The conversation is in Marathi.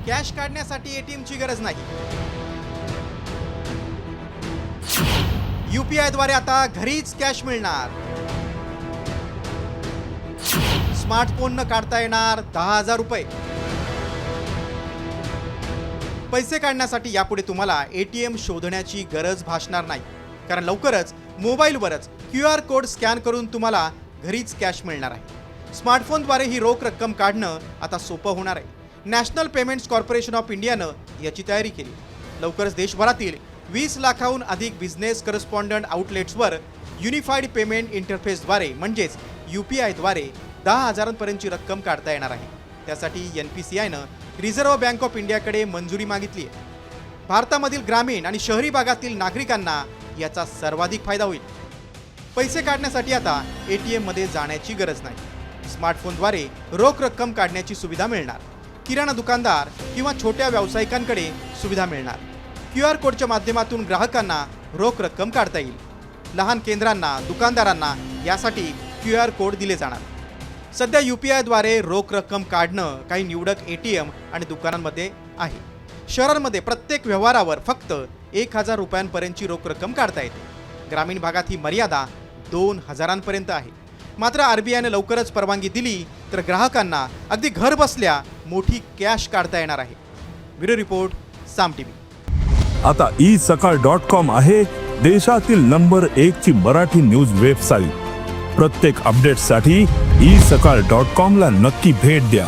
कॅश काढण्यासाठी एटीएमची गरज नाही। UPI द्वारे आता घरीच कॅश मिळणार। स्मार्टफोन न काढता येणार 10,000 रुपये। पैसे काढण्यासाठी यापुढे तुम्हाला एटीएम शोधण्याची गरज भासणार नाही, कारण लवकरच मोबाईलवरच QR कोड स्कॅन करून तुम्हाला घरीच कॅश मिळणार आहे। स्मार्टफोनद्वारे ही रोख रक्कम काढणं आता सोपं होणार आहे। नॅशनल पेमेंट्स कॉर्पोरेशन ऑफ इंडियानं याची तयारी केली। लवकरच देशभरातील 20 लाखाहून अधिक बिझनेस करस्पॉन्डंट आउटलेट्सवर युनिफाईड पेमेंट इंटरफेसद्वारे म्हणजेच UPI द्वारे 10,000 पर्यंतची रक्कम काढता येणार आहे। त्यासाठी NPCIनं रिझर्व्ह बँक ऑफ इंडियाकडे मंजुरी मागितली आहे। भारतामधील ग्रामीण आणि शहरी भागातील नागरिकांना याचा सर्वाधिक फायदा होईल। पैसे काढण्यासाठी आता ATM मध्ये जाण्याची गरज नाही। स्मार्टफोनद्वारे रोख रक्कम काढण्याची सुविधा मिळणार। किराणा दुकानदार किंवा छोट्या व्यावसायिकांकडे सुविधा मिळणार। QR कोडच्या माध्यमातून ग्राहकांना रोख रक्कम काढता येईल। लहान केंद्रांना, दुकानदारांना यासाठी QR कोड दिले जाणार। सध्या UPI द्वारे रोख रक्कम काढणं काही निवडक ATM आणि दुकानांमध्ये आहे। शहरांमध्ये प्रत्येक व्यवहारावर फक्त 1,000 रुपयांपर्यंतची रोख रक्कम काढता येते। ग्रामीण भागात ही मर्यादा 2,000 पर्यंत आहे। मात्र RBIने लवकरच परवानगी दिली तर ग्राहकांना अगदी घर बसल्या मोठी कॅश काढता येणार आहे। ब्युरो रिपोर्ट, साम TV। आता isakal.com आहे देशातील नंबर 1 ची मराठी न्यूज वेबसाईट। प्रत्येक अपडेटसाठी isakal.com ला नक्की भेट द्या।